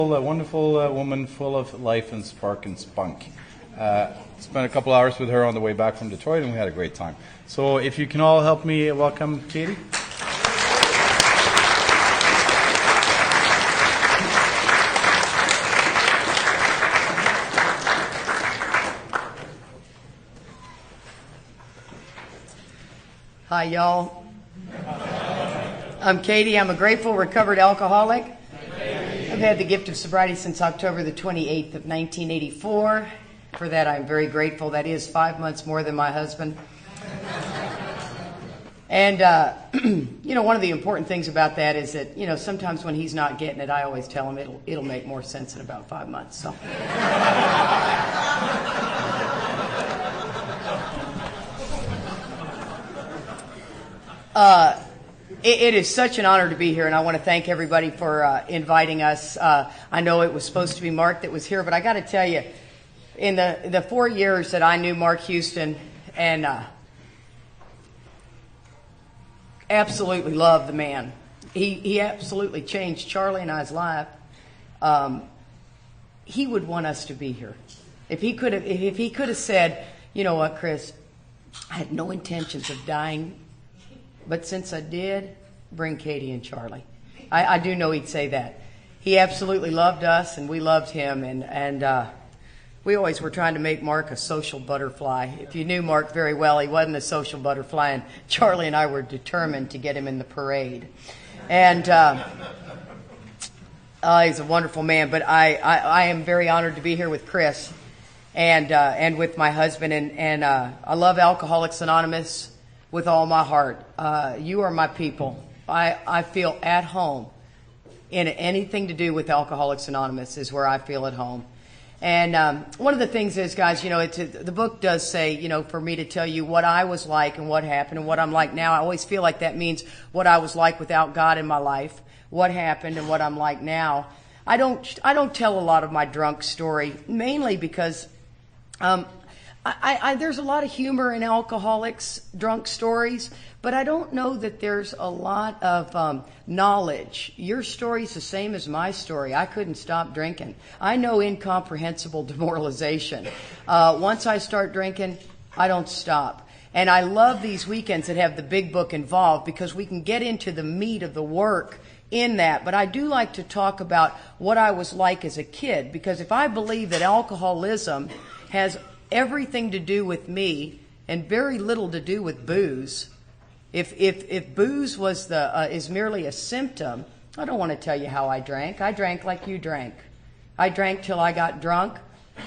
A wonderful woman full of life and spark and spunk. Spent a couple hours with her on the way back from Detroit, and we had a great time. So if you can all help me welcome Katie. Hi, y'all. I'm Katie. I'm a grateful, recovered alcoholic. I've had the gift of sobriety since October the 28th of 1984. For that, I'm very grateful. That is 5 months more than my husband. And, one of the important things about that is that, sometimes when he's not getting it, I always tell him it'll make more sense in about 5 months. So. It is such an honor to be here, and I want to thank everybody for inviting us. I know it was supposed to be Mark that was here, but I got to tell you, in the 4 years that I knew Mark Houston and absolutely loved the man, he absolutely changed Charlie and I's life. He would want us to be here. If he could have said, you know what, Chris, I had no intentions of dying, but since I did, bring Katie and Charlie. I do know he'd say that. He absolutely loved us, and we loved him, and we always were trying to make Mark a social butterfly. If you knew Mark very well, he wasn't a social butterfly, and Charlie and I were determined to get him in the parade. And he's a wonderful man, but I am very honored to be here with Chris and with my husband, and I love Alcoholics Anonymous with all my heart. You are my people. I feel at home in anything to do with Alcoholics Anonymous is where I feel at home. And one of the things is, guys, the book does say, for me to tell you what I was like and what happened and what I'm like now. I always feel like that means what I was like without God in my life, what happened and what I'm like now. I don't tell a lot of my drunk story, mainly because there's a lot of humor in alcoholics' drunk stories, but I don't know that there's a lot of knowledge. Your story's the same as my story. I couldn't stop drinking. I know incomprehensible demoralization. Once I start drinking, I don't stop. And I love these weekends that have the big book involved because we can get into the meat of the work in that. But I do like to talk about what I was like as a kid, because if I believe that alcoholism has everything to do with me and very little to do with booze. If booze was is merely a symptom, I don't want to tell you how I drank. I drank like you drank. I drank till I got drunk,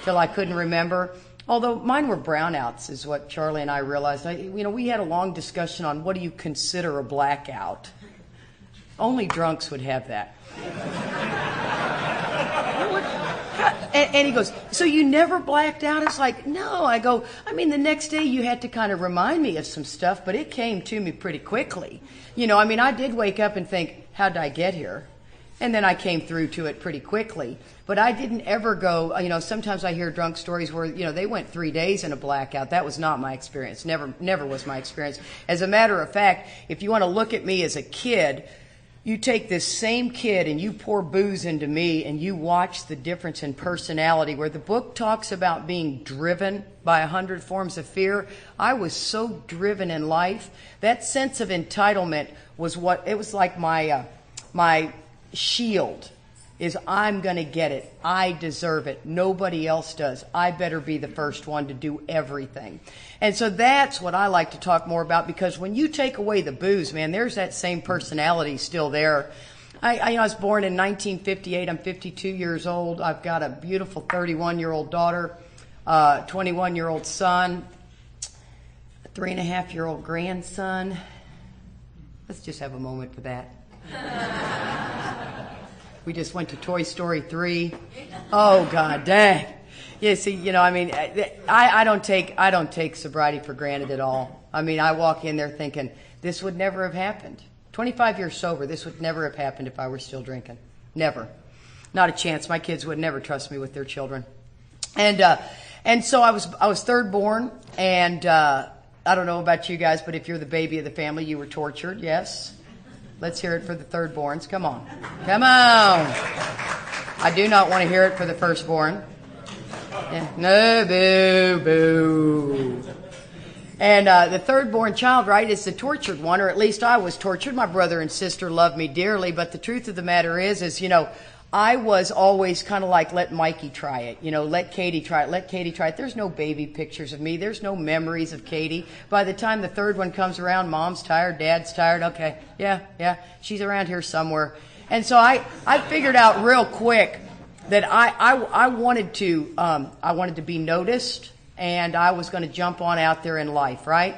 till I couldn't remember. Although mine were brownouts, is what Charlie and I realized. We had a long discussion on what do you consider a blackout. Only drunks would have that. And he goes, so you never blacked out? It's like, no. I go, the next day you had to kind of remind me of some stuff, but it came to me pretty quickly. I did wake up and think, how did I get here? And then I came through to it pretty quickly. But I didn't ever go, sometimes I hear drunk stories where, they went 3 days in a blackout. That was not my experience. Never was my experience. As a matter of fact, if you want to look at me as a kid, you take this same kid and you pour booze into me and you watch the difference in personality. Where the book talks about being driven by 100 forms of fear, I was so driven in life. That sense of entitlement was like my shield. Is I'm going to get it. I deserve it. Nobody else does. I better be the first one to do everything. And so that's what I like to talk more about, because when you take away the booze, man, there's that same personality still there. I was born in 1958. I'm 52 years old. I've got a beautiful 31-year-old daughter, 21-year-old son, a 3.5-year-old grandson. Let's just have a moment for that. We just went to Toy Story 3. Oh, God dang. Yeah, see, I don't take sobriety for granted at all. I walk in there thinking, this would never have happened. 25 years sober, this would never have happened if I were still drinking. Never. Not a chance. My kids would never trust me with their children. And so I was third born, and I don't know about you guys, but if you're the baby of the family, you were tortured, yes? Let's hear it for the third borns. Come on. Come on. I do not want to hear it for the firstborn. Yeah. No, boo, boo. And the third-born child, right, is the tortured one, or at least I was tortured. My brother and sister loved me dearly, but the truth of the matter is, I was always kind of like, let Mikey try it. Let Katie try it. Let Katie try it. There's no baby pictures of me. There's no memories of Katie. By the time the third one comes around, Mom's tired, Dad's tired. Okay, yeah, she's around here somewhere. And so I figured out real quick that I wanted to be noticed, and I was going to jump on out there in life, right?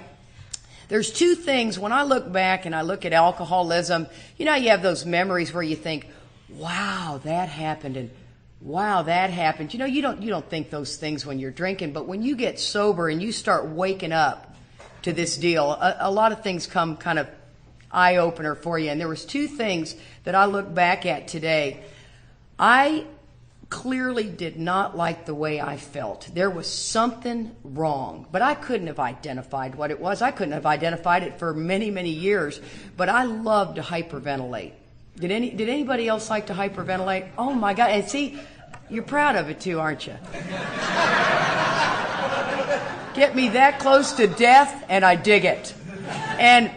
There's two things when I look back and I look at alcoholism. You have those memories where you think, wow, that happened, and wow, that happened. You don't think those things when you're drinking, but when you get sober and you start waking up to this deal, a lot of things come kind of eye-opener for you. And there was two things that I look back at today. I clearly did not like the way I felt. There was something wrong, but I couldn't have identified what it was. I couldn't have identified it for many, many years, but I loved to hyperventilate. Did anybody else like to hyperventilate? Oh my God. And see, you're proud of it too, aren't you? Get me that close to death and I dig it. And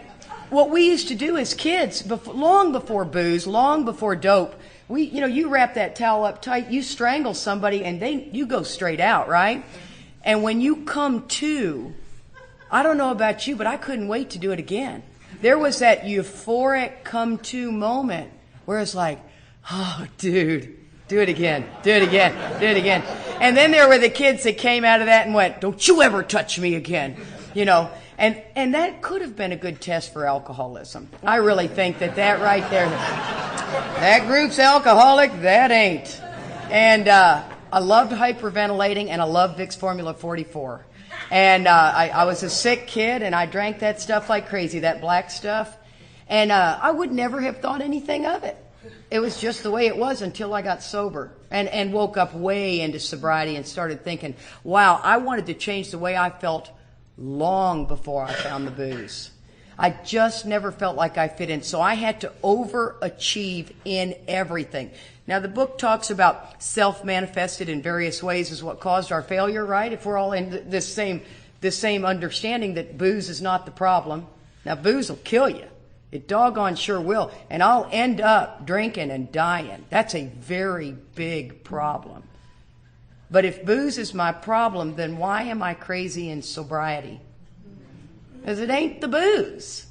what we used to do as kids, long before booze, long before dope, you wrap that towel up tight, you strangle somebody, and you go straight out, right? And when you come to, I don't know about you, but I couldn't wait to do it again. There was that euphoric come to moment where it's like, oh, dude, do it again, do it again, do it again. And then there were the kids that came out of that and went, don't you ever touch me again, And that could have been a good test for alcoholism. I really think that right there, that group's alcoholic, that ain't. And I loved hyperventilating, and I loved Vicks Formula 44. And I was a sick kid, and I drank that stuff like crazy, that black stuff. And I would never have thought anything of it. It was just the way it was until I got sober and woke up way into sobriety and started thinking, wow, I wanted to change the way I felt long before I found the booze. I just never felt like I fit in. So I had to overachieve in everything. Now, the book talks about self-manifested in various ways is what caused our failure, right? If we're all in this same understanding that booze is not the problem. Now, booze will kill you. It doggone sure will. And I'll end up drinking and dying. That's a very big problem. But if booze is my problem, then why am I crazy in sobriety? Because it ain't the booze.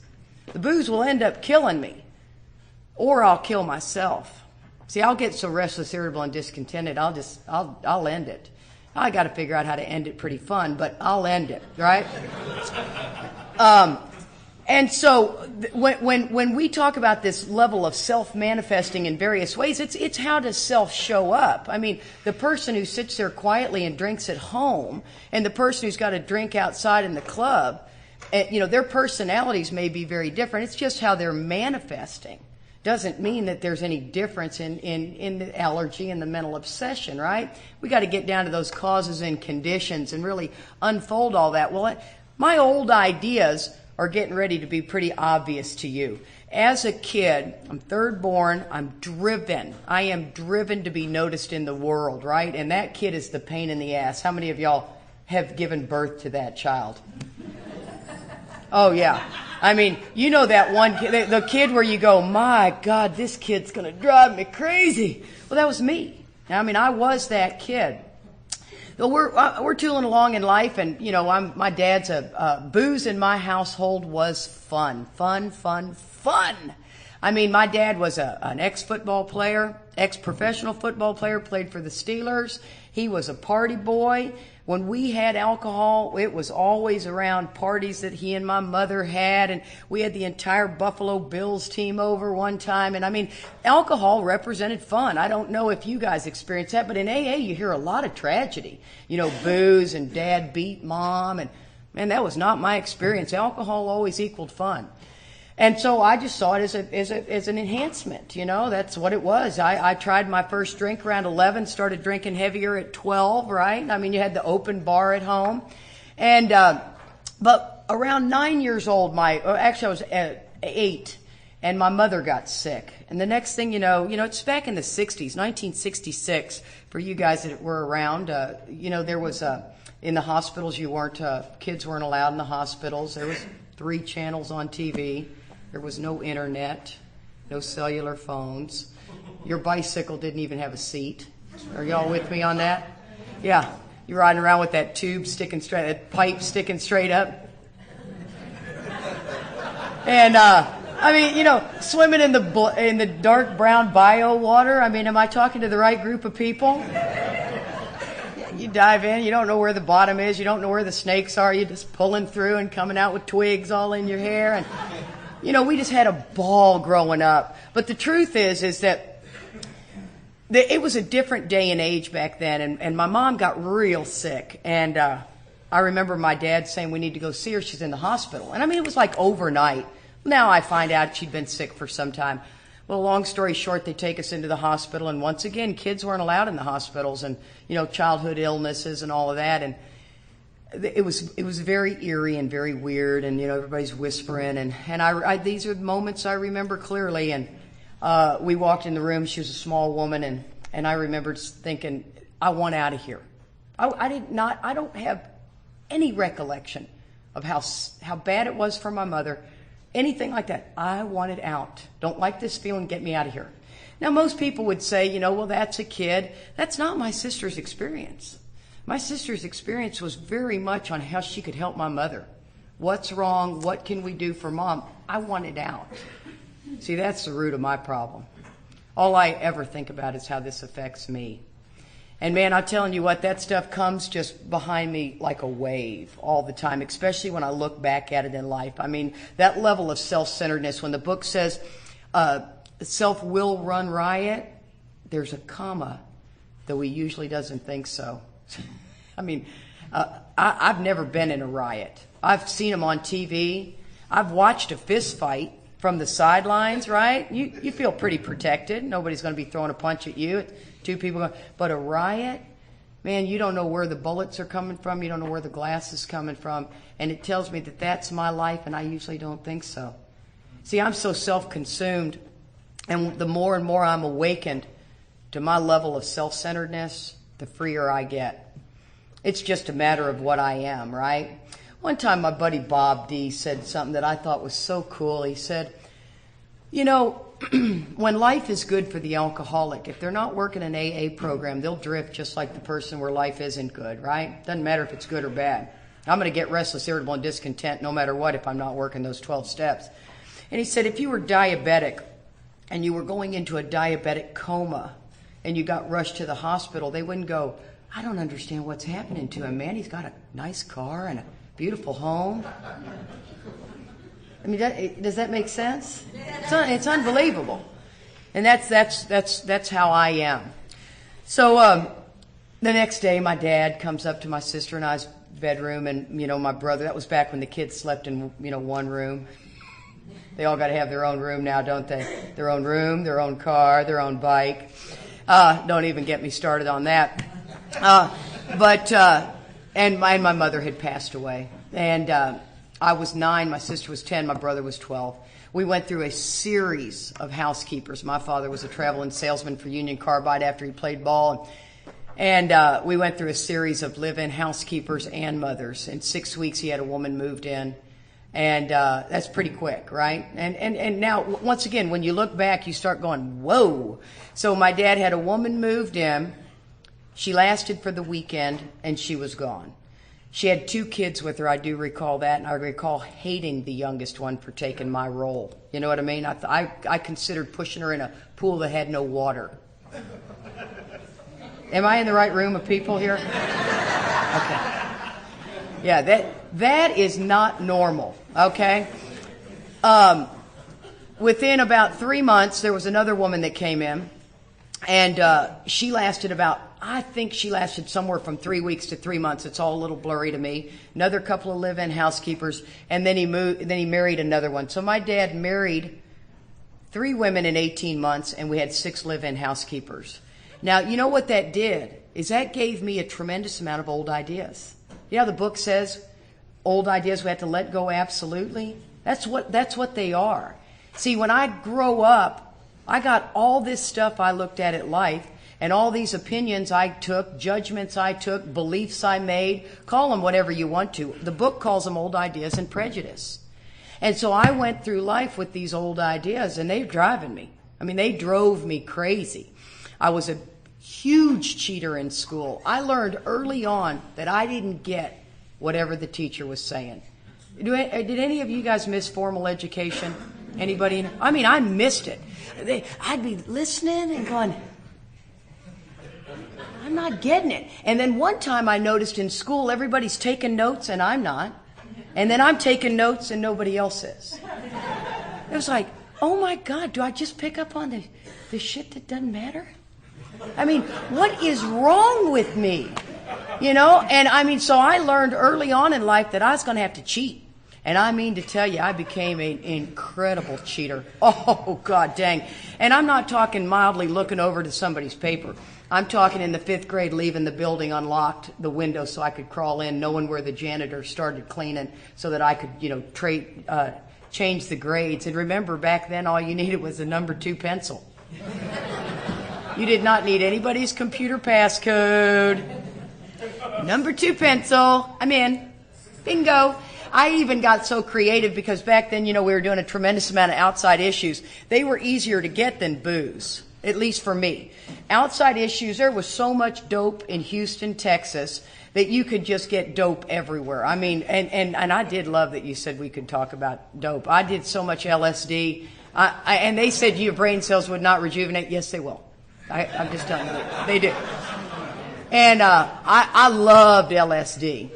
The booze will end up killing me. Or I'll kill myself. See, I'll get so restless, irritable, and discontented, I'll end it. I got to figure out how to end it pretty fun, but I'll end it, right? And so when we talk about this level of self-manifesting in various ways, it's how does self show up? I mean, the person who sits there quietly and drinks at home and the person who's got to drink outside in the club, their personalities may be very different. It's just how they're manifesting. Doesn't mean that there's any difference in the allergy and the mental obsession, right? We got to get down to those causes and conditions and really unfold all that. Well, my old ideas are getting ready to be pretty obvious to you. As a kid, I'm third born, I'm driven. I am driven to be noticed in the world, right? And that kid is the pain in the ass. How many of y'all have given birth to that child? Oh, yeah. I mean, that one kid, the kid where you go, my God, this kid's going to drive me crazy. Well, that was me. I mean, I was that kid. We're tooling along in life, and my dad's booze in my household was fun. I mean, my dad was an ex-football player, ex-professional football player, played for the Steelers. He was a party boy. When we had alcohol, it was always around parties that he and my mother had, and we had the entire Buffalo Bills team over one time. And I mean, alcohol represented fun. I don't know if you guys experienced that, but in AA you hear a lot of tragedy. Booze and dad beat mom, and man, that was not my experience. Alcohol always equaled fun. And so I just saw it as an enhancement, that's what it was. I tried my first drink around 11, started drinking heavier at 12, right? I mean, you had the open bar at home. And, but around 9 years old, I was 8, And my mother got sick. And the next thing you know, it's back in the 60s, 1966, for you guys that were around. There was, in the hospitals, kids weren't allowed in the hospitals. There was 3 channels on TV. There was no internet, no cellular phones. Your bicycle didn't even have a seat. Are y'all with me on that? Yeah. You're riding around with that tube sticking straight, that pipe sticking straight up. And, swimming in the dark brown bio water. I mean, am I talking to the right group of people? You dive in, you don't know where the bottom is, you don't know where the snakes are, you're just pulling through and coming out with twigs all in your hair. And, we just had a ball growing up. But the truth is that it was a different day and age back then, and my mom got real sick. And I remember my dad saying, we need to go see her, she's in the hospital. And it was like overnight. Now I find out she'd been sick for some time. Well, long story short, they take us into the hospital, and once again, kids weren't allowed in the hospitals, and childhood illnesses and all of that, and it was very eerie and very weird, and everybody's whispering, and I these are moments I remember clearly. And we walked in the room. She was a small woman, and I remember thinking, I want out of here. I don't have any recollection of how bad it was for my mother. Anything like that. I wanted out. Don't like this feeling. Get me out of here. Now, most people would say, well, that's a kid. That's not my sister's experience. My sister's experience was very much on how she could help my mother. What's wrong? What can we do for Mom? I wanted out. See, that's the root of my problem. All I ever think about is how this affects me. And man, I'm telling you what, that stuff comes just behind me like a wave all the time, especially when I look back at it in life. That level of self-centeredness, when the book says self will run riot, there's a comma, though he usually doesn't think so. I've never been in a riot. I've seen them on TV. I've watched a fist fight from the sidelines, right? You feel pretty protected. Nobody's going to be throwing a punch at you. 2 people going, but a riot, man, you don't know where the bullets are coming from. You don't know where the glass is coming from. And it tells me that that's my life, and I usually don't think so. See, I'm so self-consumed, and the more and more I'm awakened to my level of self-centeredness, the freer I get. It's just a matter of what I am, right? One time my buddy Bob D said something that I thought was so cool. He said, when life is good for the alcoholic, if they're not working an AA program, they'll drift just like the person where life isn't good, right? Doesn't matter if it's good or bad. I'm going to get restless, irritable, and discontent no matter what if I'm not working those 12 steps. And he said, if you were diabetic and you were going into a diabetic coma and you got rushed to the hospital, they wouldn't go, I don't understand what's happening to him, man. He's got a nice car and a beautiful home. Does that make sense? It's unbelievable. And that's how I am. So the next day, my dad comes up to my sister and I's bedroom, and my brother. That was back when the kids slept in one room. They all got to have their own room now, don't they? Their own room, their own car, their own bike. Don't even get me started on that. And my mother had passed away, and I was 9, my sister was 10, my brother was 12. We went through a series of housekeepers. My father was a traveling salesman for Union Carbide after he played ball. And we went through a series of live-in housekeepers and mothers. In 6 weeks, he had a woman moved in. And that's pretty quick, right? And now, once again, when you look back, you start going, whoa. So my dad had a woman moved in. She lasted for the weekend, and she was gone. She had 2 kids with her, I do recall that, and I recall hating the youngest one for taking my role. You know what I mean? I considered pushing her in a pool that had no water. Am I in the right room of people here? Okay. Yeah, that is not normal, okay? Within about 3 months, there was another woman that came in, and she lasted I think she lasted somewhere from 3 weeks to 3 months. It's all a little blurry to me. Another couple of live-in housekeepers, and then he married another one. So my dad married 3 women in 18 months, and we had 6 live-in housekeepers. Now, you know what that did? Is that gave me a tremendous amount of old ideas. Yeah, the book says old ideas we have to let go absolutely. That's what they are. See, when I grow up, I got all this stuff I looked at life, and all these opinions I took, judgments I took, beliefs I made, call them whatever you want to. The book calls them old ideas and prejudice. And so I went through life with these old ideas, and they're driving me. I mean, they drove me crazy. I was a huge cheater in school. I learned early on that I didn't get whatever the teacher was saying. Did any of you guys miss formal education? Anybody? I mean, I missed it. I'd be listening and going, I'm not getting it. And then one time I noticed in school, everybody's taking notes and I'm not. And then I'm taking notes and nobody else is. It was like, oh my God, do I just pick up on the shit that doesn't matter? I mean, what is wrong with me? You know? And I mean, so I learned early on in life that I was going to have to cheat. And I mean to tell you, I became an incredible cheater. Oh, God dang. And I'm not talking mildly looking over to somebody's paper. I'm talking in the 5th grade, leaving the building, unlocked the window so I could crawl in, knowing where the janitor started cleaning so that I could, you know, change the grades. And remember, back then, all you needed was a number 2 pencil. You did not need anybody's computer passcode. Number 2 pencil. I'm in. Bingo. I even got so creative because back then, you know, we were doing a tremendous amount of outside issues. They were easier to get than booze, at least for me. Outside issues, there was so much dope in Houston, Texas, that you could just get dope everywhere. I mean, and I did love that you said we could talk about dope. I did so much LSD, and they said your brain cells would not rejuvenate. Yes, they will. I'm just telling you, they do. And I loved LSD.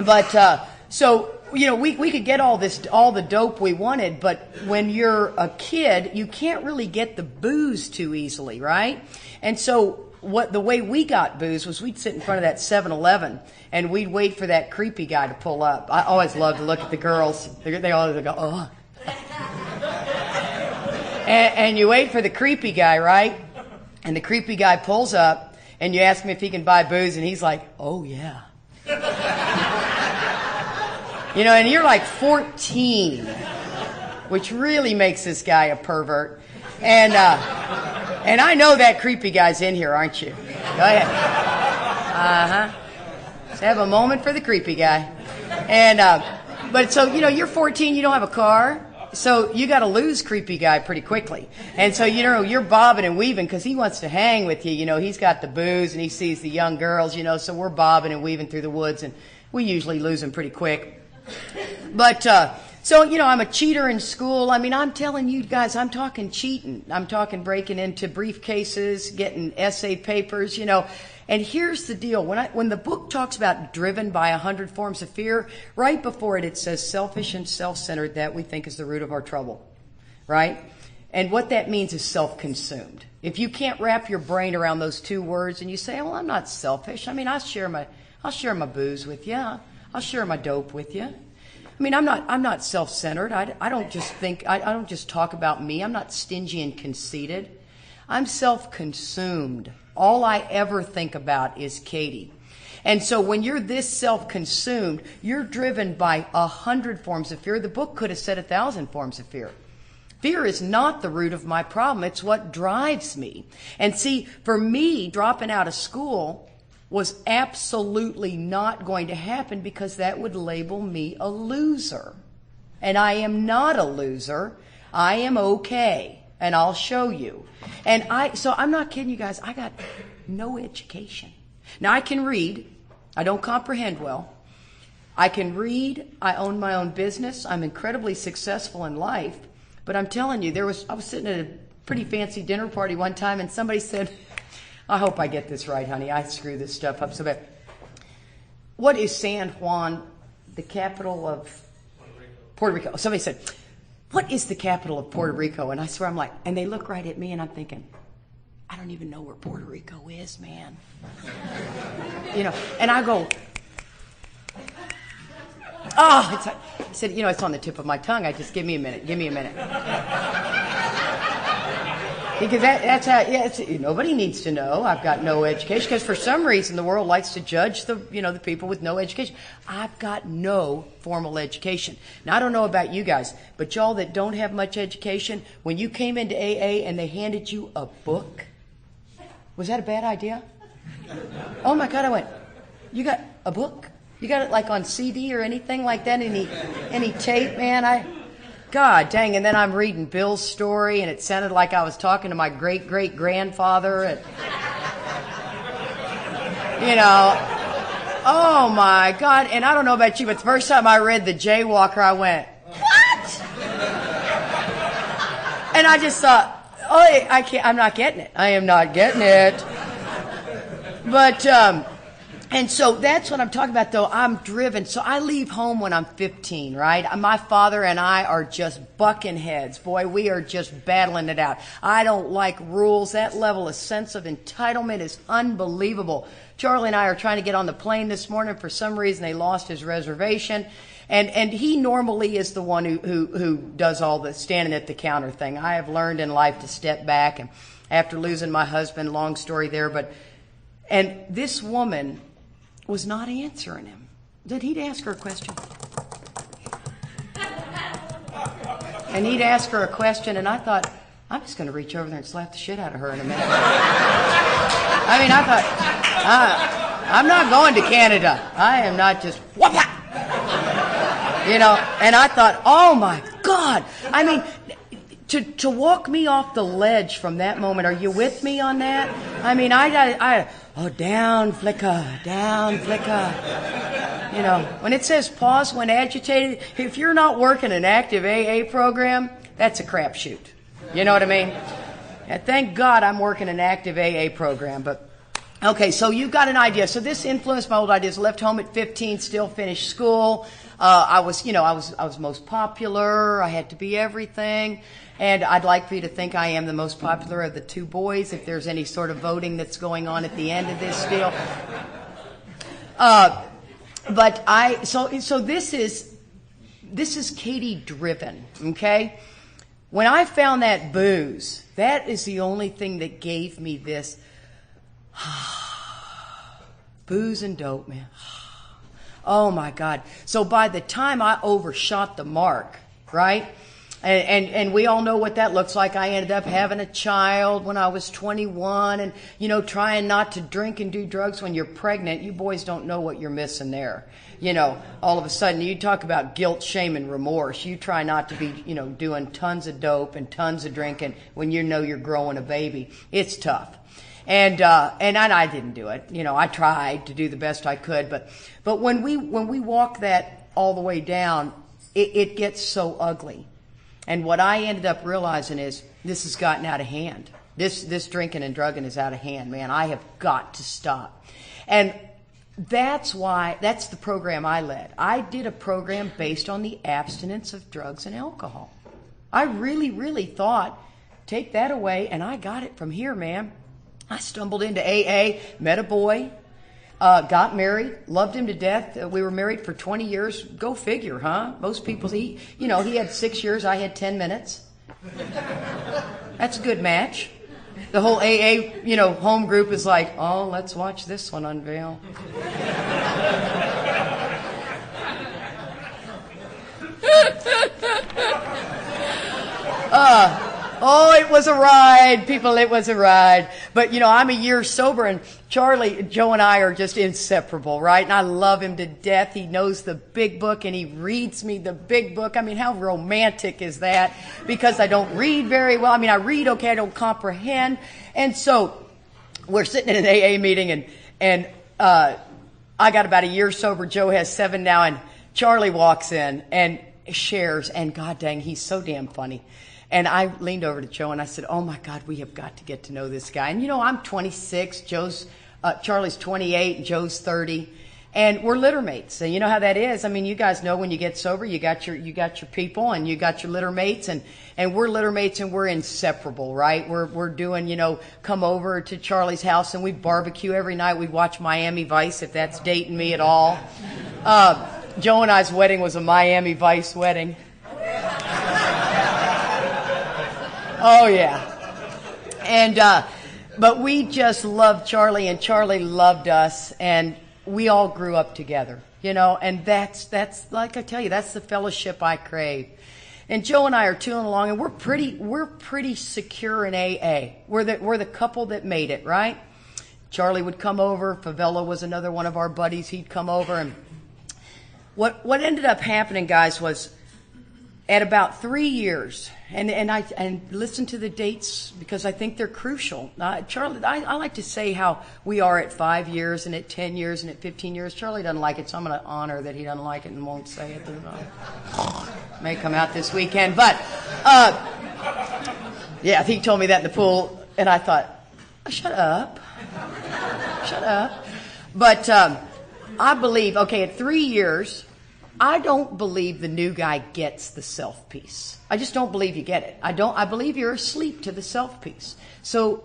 But so, you know, we could get all the dope we wanted, but when you're a kid, you can't really get the booze too easily, right? And so the way we got booze was we'd sit in front of that 7-Eleven and we'd wait for that creepy guy to pull up. I always loved to look at the girls. They always go, oh. And you wait for the creepy guy, right? And the creepy guy pulls up and you ask him if he can buy booze and he's like, oh yeah. You know, and you're like 14, which really makes this guy a pervert. And I know that creepy guy's in here, aren't you? Go ahead. Uh-huh. Let's have a moment for the creepy guy. And but so, you know, you're 14, you don't have a car, so you got to lose creepy guy pretty quickly. And so, you know, you're bobbing and weaving because he wants to hang with you. You know, he's got the booze and he sees the young girls, you know, so we're bobbing and weaving through the woods and we usually lose him pretty quick. But, so, you know, I'm a cheater in school. I mean, I'm telling you guys, I'm talking cheating. I'm talking breaking into briefcases, getting essay papers, you know. And here's the deal. When the book talks about driven by 100 forms of fear, right before it says selfish and self-centered, that we think is the root of our trouble, right? And what that means is self-consumed. If you can't wrap your brain around those 2 words and you say, well, I'm not selfish. I mean, I'll share my booze with you. I'll share my dope with you. I mean, I'm not self-centered. I don't just talk about me. I'm not stingy and conceited. I'm self-consumed. All I ever think about is Katie. And so when you're this self-consumed, you're driven by 100 forms of fear. The book could have said 1,000 forms of fear. Fear is not the root of my problem. It's what drives me. And see, for me, dropping out of school was absolutely not going to happen because that would label me a loser. And I am not a loser. I am okay. And I'll show you. So I'm not kidding you guys. I got no education. Now I can read. I don't comprehend well. I can read. I own my own business. I'm incredibly successful in life. But I'm telling you, I was sitting at a pretty fancy dinner party one time and somebody said, I hope I get this right, honey. I screw this stuff up so bad. What is San Juan, the capital of Puerto Rico? Somebody said, what is the capital of Puerto Rico? And I swear I'm like, and they look right at me and I'm thinking, I don't even know where Puerto Rico is, man. You know, and I go, I said, you know, it's on the tip of my tongue. Just give me a minute. Because that's how, yeah, nobody needs to know I've got no education, because for some reason the world likes to judge the people with no education. I've got no formal education. Now, I don't know about you guys, but y'all that don't have much education, when you came into AA and they handed you a book, was that a bad idea? Oh my God, I went, you got a book? You got it like on CD or anything like that? Any tape, man? God dang, and then I'm reading Bill's story, and it sounded like I was talking to my great-great-grandfather. Oh my God. And I don't know about you, but the first time I read The Jaywalker, I went, what? And I just thought, I'm not getting it. I am not getting it. But, and so that's what I'm talking about, though. I'm driven. So I leave home when I'm 15, right? My father and I are just bucking heads. Boy, we are just battling it out. I don't like rules. That level of sense of entitlement is unbelievable. Charlie and I are trying to get on the plane this morning. For some reason, they lost his reservation. And he normally is the one who does all the standing at the counter thing. I have learned in life to step back. And after losing my husband, long story there, and this woman was not answering him. Then he'd ask her a question. And he'd ask her a question, and I thought, I'm just going to reach over there and slap the shit out of her in a minute. I mean, I thought, I'm not going to Canada. I am not just, and I thought, oh my God. I mean, to walk me off the ledge from that moment, are you with me on that? I mean, down, flicker. When it says pause when agitated, if you're not working an active AA program, that's a crapshoot. You know what I mean? And thank God I'm working an active AA program. But okay, so you've got an idea. So this influenced my old ideas. Left home at 15, still finished school. I was most popular. I had to be everything. And I'd like for you to think I am the most popular of the two boys, if there's any sort of voting that's going on at the end of this deal. So this is Katie driven, okay? When I found that booze, that is the only thing that gave me this booze and dope, man. Oh my God. So by the time I overshot the mark, right? And we all know what that looks like. I ended up having a child when I was 21 and, trying not to drink and do drugs when you're pregnant. You boys don't know what you're missing there. All of a sudden you talk about guilt, shame, and remorse. You try not to be, doing tons of dope and tons of drinking when you know you're growing a baby. It's tough. And I didn't do it. I tried to do the best I could, but when we walk that all the way down, it gets so ugly. And what I ended up realizing is this has gotten out of hand. This drinking and drugging is out of hand, man. I have got to stop. And that's the program I led. I did a program based on the abstinence of drugs and alcohol. I really, really thought, take that away, and I got it from here, man. I stumbled into AA, met a boy, got married, loved him to death. We were married for 20 years. Go figure, huh? Most people, he had 6 years, I had 10 minutes. That's a good match. The whole AA, home group is like, oh, let's watch this one unveil. It was a ride, people, it was a ride. But, I'm a year sober, and Joe and I are just inseparable, right? And I love him to death. He knows the big book, and he reads me the big book. I mean, how romantic is that? Because I don't read very well. I mean, I read okay, I don't comprehend. And so we're sitting in an AA meeting, and I got about a year sober. Joe has 7 now, and Charlie walks in and shares, and God dang, he's so damn funny. And I leaned over to Joe and I said, oh my God, we have got to get to know this guy. And I'm 26, Charlie's 28, and Joe's 30. And we're litter mates. So you know how that is. I mean, you guys know when you get sober, you got your people and you got your litter mates, and we're litter mates and we're inseparable, right? We're doing, come over to Charlie's house and we barbecue every night. We watch Miami Vice, if that's dating me at all. Joe and I's wedding was a Miami Vice wedding. Oh, yeah. And but we just loved Charlie, and Charlie loved us, and we all grew up together, you know. And that's like I tell you, that's the fellowship I crave. And Joe and I are tooling along, and we're pretty secure in AA. We're the couple that made it, right? Charlie would come over. Favela was another one of our buddies. He'd come over, and what ended up happening, guys, was at about 3 years, and listen to the dates because I think they're crucial. Charlie, I like to say how we are at 5 years and at 10 years and at 15 years. Charlie doesn't like it, so I'm going to honor that he doesn't like it and won't say it. May come out this weekend, but yeah, he told me that in the pool, and I thought, shut up. But I believe, okay, at 3 years, I don't believe the new guy gets the self piece. I just don't believe you get it. I believe you're asleep to the self piece. So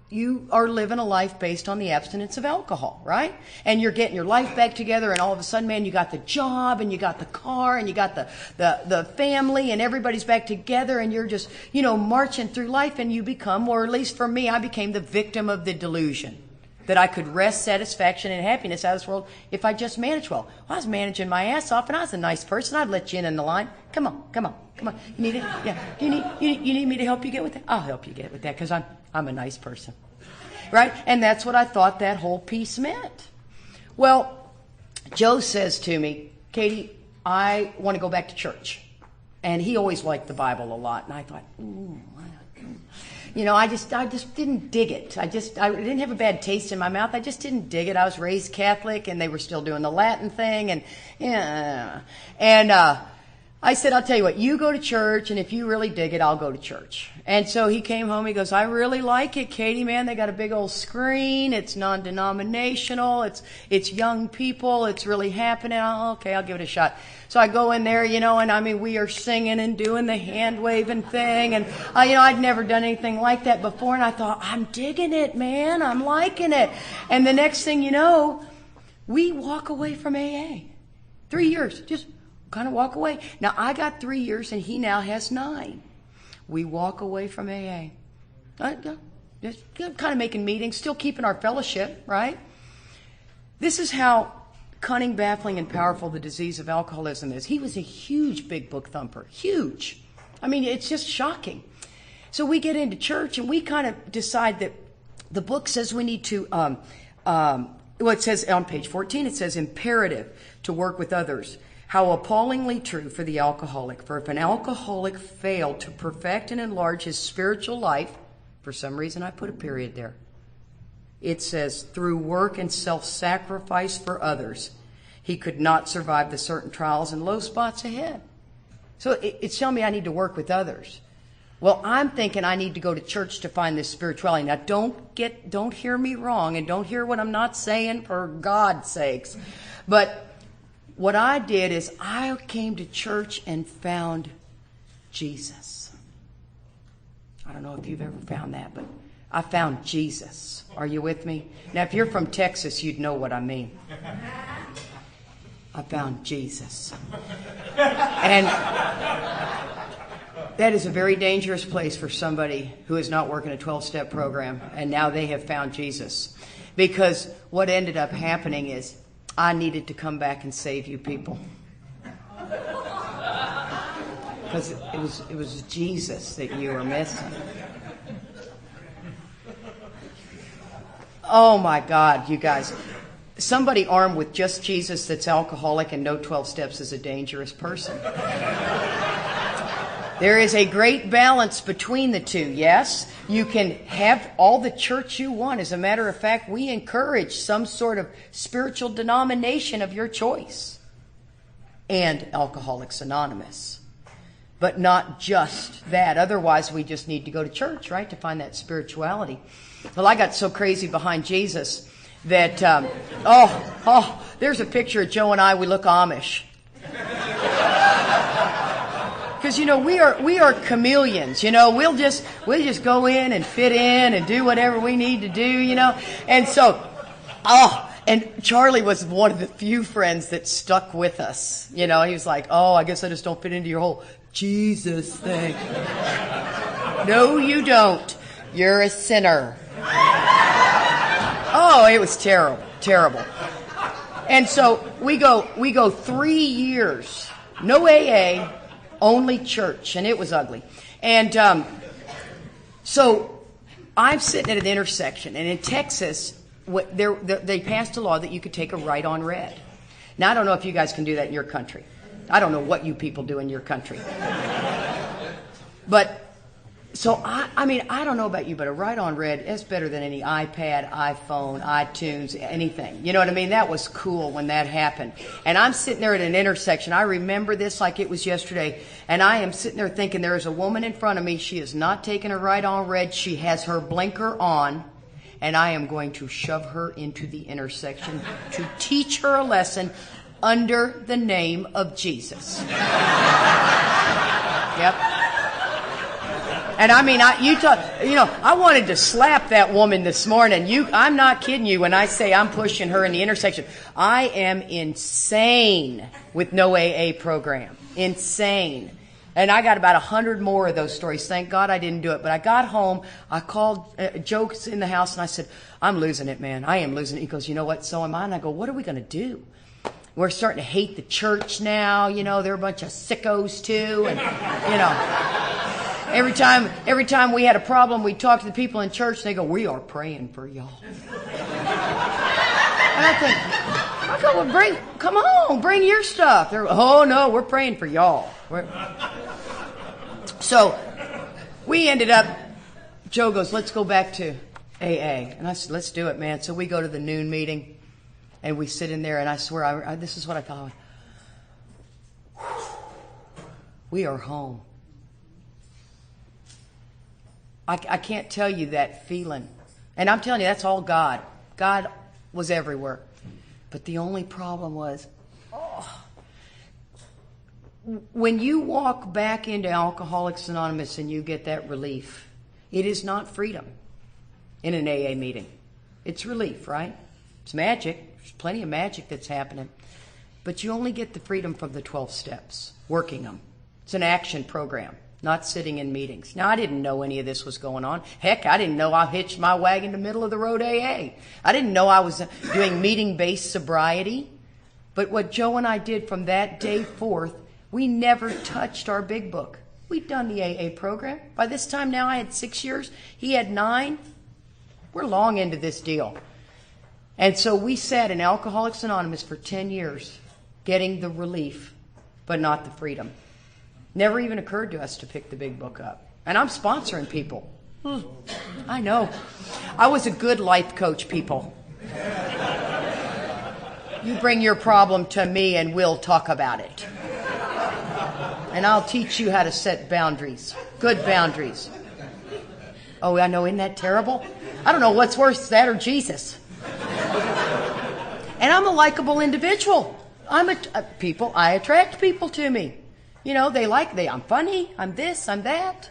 you are living a life based on the abstinence of alcohol, right? And you're getting your life back together, and all of a sudden, man, you got the job, and you got the car, and you got the family, and everybody's back together, and you're just, you know, marching through life, and you become, or at least for me, I became the victim of the delusion that I could wrest satisfaction and happiness out of this world if I just managed well. I was managing my ass off, and I was a nice person. I'd let you in the line. Come on. You need it? Yeah. You need me to help you get with that? I'll help you get with that because I'm a nice person. Right? And that's what I thought that whole piece meant. Well, Joe says to me, Katie, I want to go back to church. And he always liked the Bible a lot. And I thought, you know, I just didn't dig it. I didn't have a bad taste in my mouth. I just didn't dig it. I was raised Catholic, and they were still doing the Latin thing, and I said, I'll tell you what, you go to church, and if you really dig it, I'll go to church. And so he came home. He goes, I really like it, Katie, man. They got a big old screen. It's non-denominational. It's young people. It's really happening. Okay, I'll give it a shot. So I go in there, you know, and I mean, we are singing and doing the hand waving thing. And, you know, I'd never done anything like that before. And I thought, I'm digging it, man. I'm liking it. And the next thing you know, we walk away from AA. 3 years, just kind of walk away. Now, I got 3 years, and he now has 9. We walk away from AA. Just kind of making meetings, still keeping our fellowship, right? This is how cunning, baffling, and powerful the disease of alcoholism is. He was a huge big book thumper. Huge. I mean, it's just shocking. So we get into church, and we kind of decide that the book says we need to, it says on page 14, it says imperative to work with others. How appallingly true for the alcoholic. For if an alcoholic failed to perfect and enlarge his spiritual life, for some reason I put a period there, it says, through work and self-sacrifice for others, he could not survive the certain trials and low spots ahead. So it's telling me I need to work with others. Well, I'm thinking I need to go to church to find this spirituality. Now, don't hear me wrong, and don't hear what I'm not saying for God's sakes. But what I did is I came to church and found Jesus. I don't know if you've ever found that, but I found Jesus. Are you with me? Now, if you're from Texas, you'd know what I mean. I found Jesus. And that is a very dangerous place for somebody who is not working a 12-step program, and now they have found Jesus. Because what ended up happening is I needed to come back and save you people. Because it was Jesus that you were missing. Oh my God, you guys. Somebody armed with just Jesus that's alcoholic and no 12 steps is a dangerous person. There is a great balance between the two, yes? You can have all the church you want. As a matter of fact, we encourage some sort of spiritual denomination of your choice. And Alcoholics Anonymous. But not just that. Otherwise, we just need to go to church, right, to find that spirituality. Well, I got so crazy behind Jesus that, there's a picture of Joe and I. We look Amish. Because, you know, we are chameleons, you know. We'll just go in and fit in and do whatever we need to do, you know. And so, and Charlie was one of the few friends that stuck with us. You know, he was like, I guess I just don't fit into your whole Jesus thing. No, you don't. You're a sinner. Oh, it was terrible, terrible. And so we go 3 years, no AA, only church, and it was ugly. And so I'm sitting at an intersection, and in Texas, they passed a law that you could take a right on red. Now, I don't know if you guys can do that in your country. I don't know what you people do in your country. But, so, I mean, I don't know about you, but a right on red is better than any iPad, iPhone, iTunes, anything. You know what I mean? That was cool when that happened. And I'm sitting there at an intersection. I remember this like it was yesterday. And I am sitting there thinking, there is a woman in front of me. She is not taking a right on red. She has her blinker on. And I am going to shove her into the intersection to teach her a lesson under the name of Jesus. Yep. And I mean, I wanted to slap that woman this morning. I'm not kidding you when I say I'm pushing her in the intersection. I am insane with no AA program. Insane. And I got about 100 more of those stories. Thank God I didn't do it. But I got home, I called Joe's in the house, and I said, I'm losing it, man. I am losing it. He goes, you know what? So am I. And I go, what are we going to do? We're starting to hate the church now. You know, they're a bunch of sickos, too. And, you know, every time we had a problem, we'd talk to the people in church, and they go, we are praying for y'all. And I think, well, come on, bring your stuff. They're, oh, no, we're praying for y'all. So we ended up, Joe goes, let's go back to AA. And I said, let's do it, man. So we go to the noon meeting, and we sit in there, and I swear, this is what I thought. We are home. I can't tell you that feeling. And I'm telling you, that's all God. God was everywhere. But the only problem was, when you walk back into Alcoholics Anonymous and you get that relief, it is not freedom in an AA meeting. It's relief, right? It's magic. There's plenty of magic that's happening. But you only get the freedom from the 12 steps, working them. It's an action program, not sitting in meetings. Now, I didn't know any of this was going on. Heck, I didn't know I hitched my wagon to middle of the road AA. I didn't know I was doing meeting-based sobriety. But what Joe and I did from that day forth, we never touched our big book. We'd done the AA program. By this time now, I had 6 years. He had 9. We're long into this deal. And so we sat in Alcoholics Anonymous for 10 years, getting the relief, but not the freedom. Never even occurred to us to pick the big book up. And I'm sponsoring people. I know. I was a good life coach, people. You bring your problem to me and we'll talk about it. And I'll teach you how to set boundaries. Good boundaries. Oh, I know, isn't that terrible? I don't know what's worse, that or Jesus. And I'm a likable individual. I attract people to me. You know, I'm funny, I'm this, I'm that.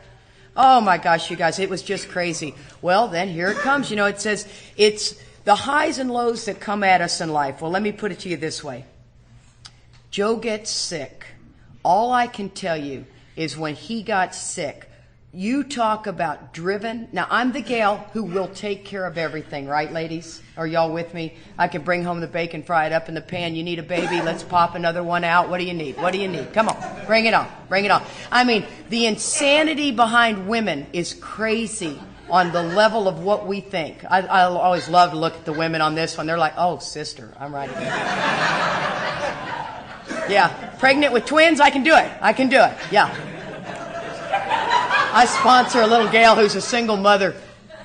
Oh my gosh, you guys, it was just crazy. Well, then here it comes. You know, it says it's the highs and lows that come at us in life. Well, let me put it to you this way. Joe gets sick. All I can tell you is when he got sick, you talk about driven. Now, I'm the gal who will take care of everything, right, ladies? Are y'all with me? I can bring home the bacon, fry it up in the pan. You need a baby? Let's pop another one out. What do you need? What do you need? Come on. Bring it on. Bring it on. I mean, the insanity behind women is crazy on the level of what we think. I always love to look at the women on this one. They're like, oh, sister, I'm right again. Yeah, pregnant with twins, I can do it. I can do it, yeah. I sponsor a little gal who's a single mother,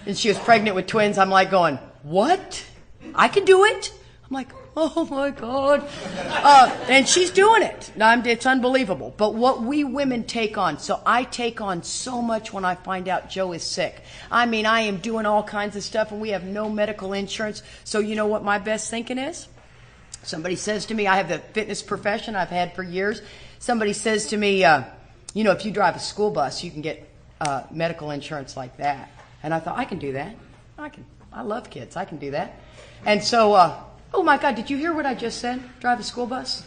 and she was pregnant with twins. I'm like going, what? I can do it? I'm like, oh my God. And she's doing it. It's unbelievable. But what we women take on, so I take on so much when I find out Joe is sick. I mean, I am doing all kinds of stuff, and we have no medical insurance. So you know what my best thinking is? Somebody says to me, I have the fitness profession I've had for years. Somebody says to me, you know, if you drive a school bus, you can get medical insurance like that. And I thought, I can do that. I love kids. I can do that. And so, oh my God, did you hear what I just said? Drive a school bus?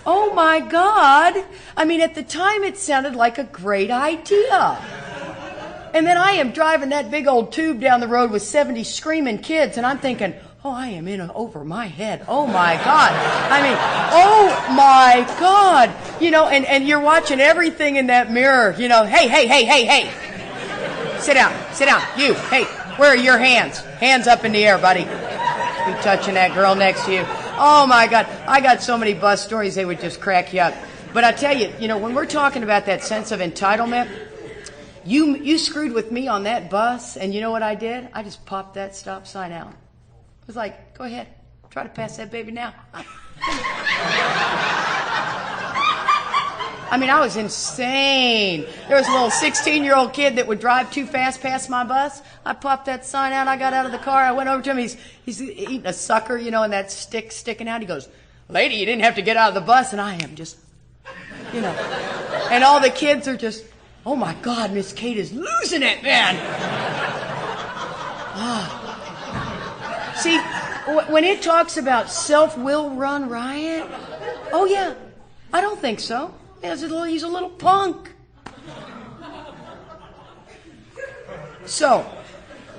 Oh my God. I mean, at the time it sounded like a great idea. And then I am driving that big old tube down the road with 70 screaming kids, and I'm thinking, oh, I am in over my head. Oh, my God. I mean, oh, my God. You know, and you're watching everything in that mirror. You know, hey, hey, hey, hey, hey. Sit down. Sit down. You. Hey, where are your hands? Hands up in the air, buddy. Be touching that girl next to you. Oh, my God. I got so many bus stories, they would just crack you up. But I tell you, you know, when we're talking about that sense of entitlement, you screwed with me on that bus, and you know what I did? I just popped that stop sign out. I was like, go ahead, try to pass that baby now. I mean, I was insane. There was a little 16-year-old kid that would drive too fast past my bus. I popped that sign out. I got out of the car. I went over to him. He's eating a sucker, you know, and that stick sticking out. He goes, lady, you didn't have to get out of the bus. And I am just, you know. And all the kids are just, oh, my God, Miss Kate is losing it, man. See, when it talks about self-will run riot, oh, yeah, I don't think so. He's a little punk. So,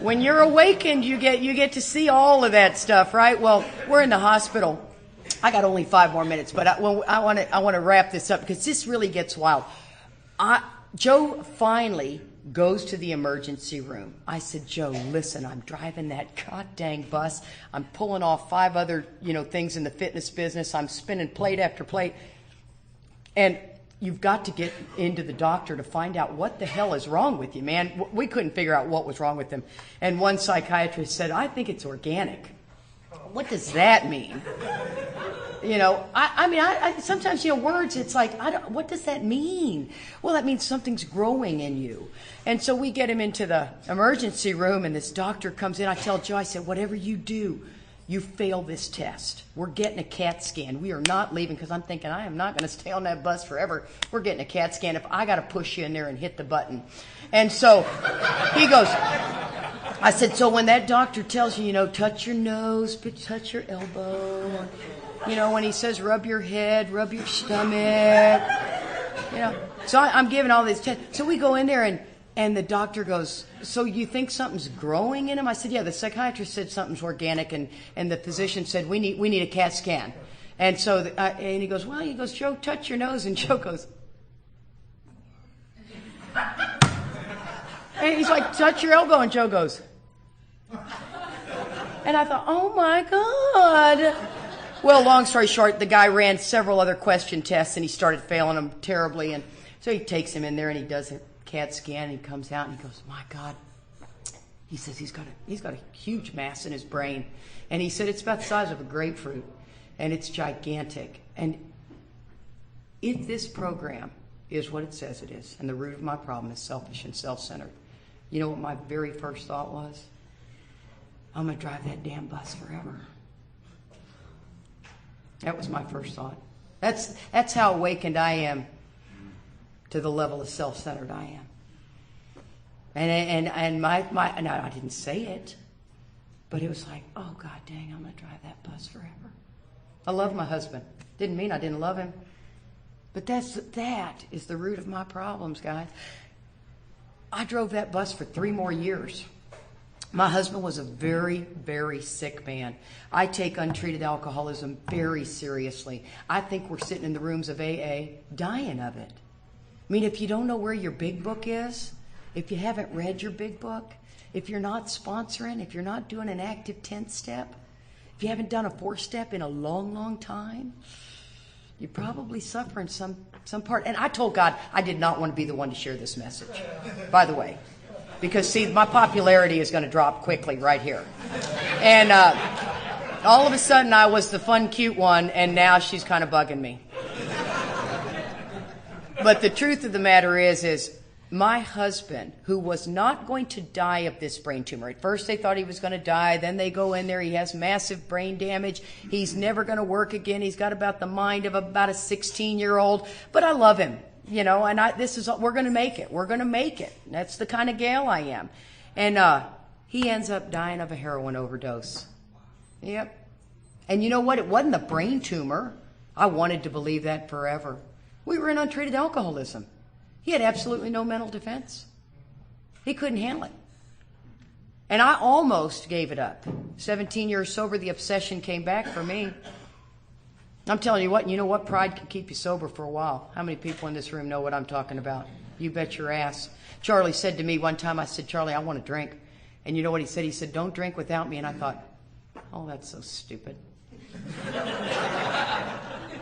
when you're awakened, you get to see all of that stuff, right? Well, we're in the hospital. I got only 5 more minutes, but I want to wrap this up because this really gets wild. Joe finally goes to the emergency room. I said, Joe, listen, I'm driving that god dang bus. I'm pulling off 5 other, you know, things in the fitness business. I'm spinning plate after plate. And you've got to get into the doctor to find out what the hell is wrong with you, man. We couldn't figure out what was wrong with him. And one psychiatrist said, I think it's organic. What does that mean? You know, I mean, sometimes, you know, words, it's like, what does that mean? Well, that means something's growing in you. And so we get him into the emergency room, and this doctor comes in. I tell Joe, I said, whatever you do, you fail this test. We're getting a CAT scan. We are not leaving, because I'm thinking, I am not going to stay on that bus forever. We're getting a CAT scan if I got to push you in there and hit the button. And so he goes, I said, so when that doctor tells you, you know, touch your nose, touch your elbow, you know, when he says rub your head, rub your stomach, you know. So I'm giving all these tests. So we go in there, and the doctor goes, so you think something's growing in him? I said, yeah, the psychiatrist said something's organic, and the physician said, we need a CAT scan. And so, and he goes, Joe, touch your nose. And Joe goes, and he's like, touch your elbow. And Joe goes, and I thought, oh my God. Well, long story short, the guy ran several other question tests, and he started failing them terribly. And so he takes him in there, and he does a CAT scan, and he comes out, and he goes, my God. He says he's got a huge mass in his brain. And he said it's about the size of a grapefruit, and it's gigantic. And if this program is what it says it is, and the root of my problem is selfish and self-centered, you know what my very first thought was? I'm going to drive that damn bus forever. That was my first thought. That's how awakened I am to the level of self-centered I am. And I didn't say it, but it was like, oh God dang, I'm gonna drive that bus forever. I love my husband. Didn't mean I didn't love him. But that is the root of my problems, guys. I drove that bus for 3 more years. My husband was a very, very sick man. I take untreated alcoholism very seriously. I think we're sitting in the rooms of AA dying of it. I mean, if you don't know where your big book is, if you haven't read your big book, if you're not sponsoring, if you're not doing an active 10th step, if you haven't done a 4-step in a long, long time, you're probably suffering some part. And I told God I did not want to be the one to share this message, by the way. Because, see, my popularity is going to drop quickly right here. And all of a sudden, I was the fun, cute one, and now she's kind of bugging me. But the truth of the matter is my husband, who was not going to die of this brain tumor. At first, they thought he was going to die. Then they go in there. He has massive brain damage. He's never going to work again. He's got about the mind of about a 16-year-old. But I love him. You know, and we're going to make it. We're going to make it. That's the kind of gal I am. And he ends up dying of a heroin overdose. Yep. And you know what? It wasn't a brain tumor. I wanted to believe that forever. We were in untreated alcoholism. He had absolutely no mental defense. He couldn't handle it. And I almost gave it up. 17 years sober, the obsession came back for me. I'm telling you what, and you know what? Pride can keep you sober for a while. How many people in this room know what I'm talking about? You bet your ass. Charlie said to me one time, I said, Charlie, I want to drink. And you know what he said? He said, don't drink without me. And I thought, oh, that's so stupid.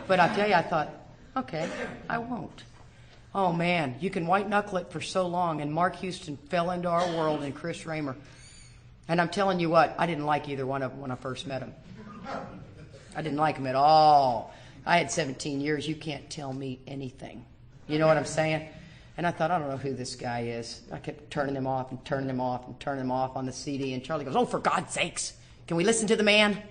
But I tell you, I thought, okay, I won't. Oh, man, you can white knuckle it for so long. And Mark Houston fell into our world and Chris Raymer. And I'm telling you what, I didn't like either one of them when I first met them. I didn't like them at all. I had 17 years. You can't tell me anything. You know what I'm saying? And I thought, I don't know who this guy is. I kept turning them off and turning them off and turning them off on the CD. And Charlie goes, oh, for God's sakes, can we listen to the man?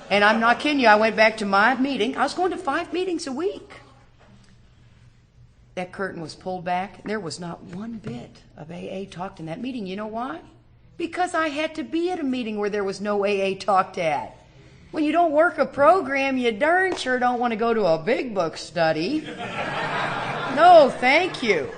And I'm not kidding you. I went back to my meeting. I was going to 5 meetings a week. That curtain was pulled back. There was not one bit of AA talked in that meeting. You know why? Because I had to be at a meeting where there was no AA talked at. When you don't work a program, you darn sure don't want to go to a big book study. No, thank you.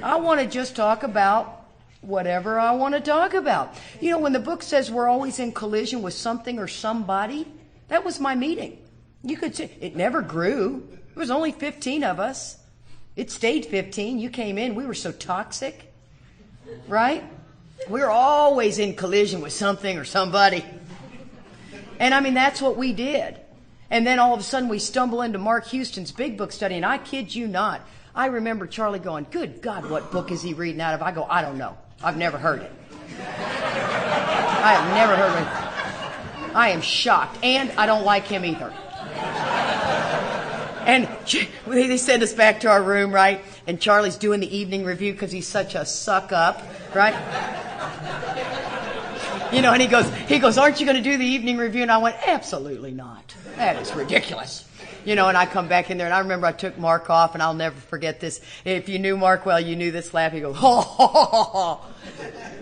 I want to just talk about whatever I want to talk about. You know, when the book says we're always in collision with something or somebody, that was my meeting. You could say it never grew. There was only 15 of us. It stayed 15. You came in. We were so toxic, right? We were always in collision with something or somebody. And I mean, that's what we did. And then all of a sudden we stumble into Mark Houston's big book study. And I kid you not, I remember Charlie going, good God, what book is he reading out of? I go, I don't know. I've never heard it. I have never heard it. I am shocked. And I don't like him either. And they send us back to our room, right? And Charlie's doing the evening review because he's such a suck up, right? You know, and he goes, aren't you going to do the evening review? And I went, absolutely not. That is ridiculous. You know, and I come back in there, and I remember I took Mark off, and I'll never forget this. If you knew Mark well, you knew this laugh. He goes, ho, ho, ho, ho, ho.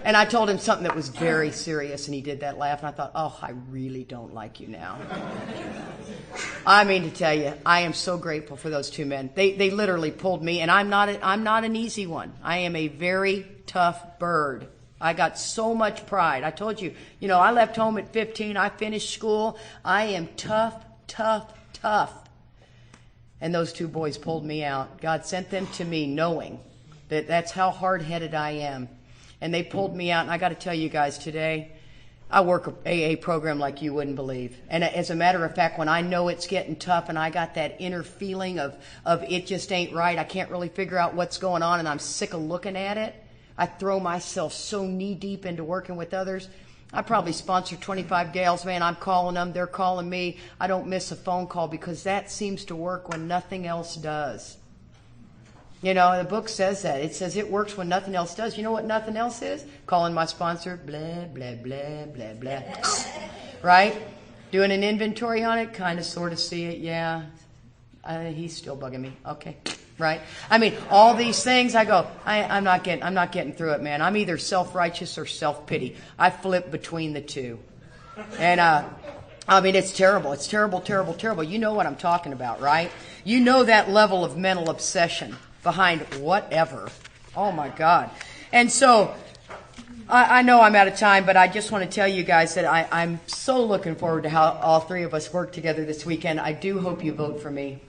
And I told him something that was very serious, and he did that laugh, and I thought, oh, I really don't like you now. I mean to tell you, I am so grateful for those two men. They literally pulled me, and I'm not an easy one. I am a very tough bird. I got so much pride. I told you, you know, I left home at 15. I finished school. I am tough, tough, tough. And those two boys pulled me out. God sent them to me knowing that that's how hard-headed I am. And they pulled me out. And I got to tell you guys today, I work an AA program like you wouldn't believe. And as a matter of fact, when I know it's getting tough and I got that inner feeling of it just ain't right, I can't really figure out what's going on and I'm sick of looking at it, I throw myself so knee-deep into working with others. I probably sponsor 25 gals, man. I'm calling them. They're calling me. I don't miss a phone call because that seems to work when nothing else does. You know, the book says that. It says it works when nothing else does. You know what nothing else is? Calling my sponsor, blah, blah, blah, blah, blah. Right? Doing an inventory on it, kind of, sort of see it. Yeah, he's still bugging me. Okay. Right? I mean, all these things, I go, I'm not getting through it, man. I'm either self-righteous or self-pity. I flip between the two. And, I mean, it's terrible. It's terrible, terrible, terrible. You know what I'm talking about, right? You know that level of mental obsession behind whatever. Oh, my God. And so, I know I'm out of time, but I just want to tell you guys that I'm so looking forward to how all three of us work together this weekend. I do hope you vote for me.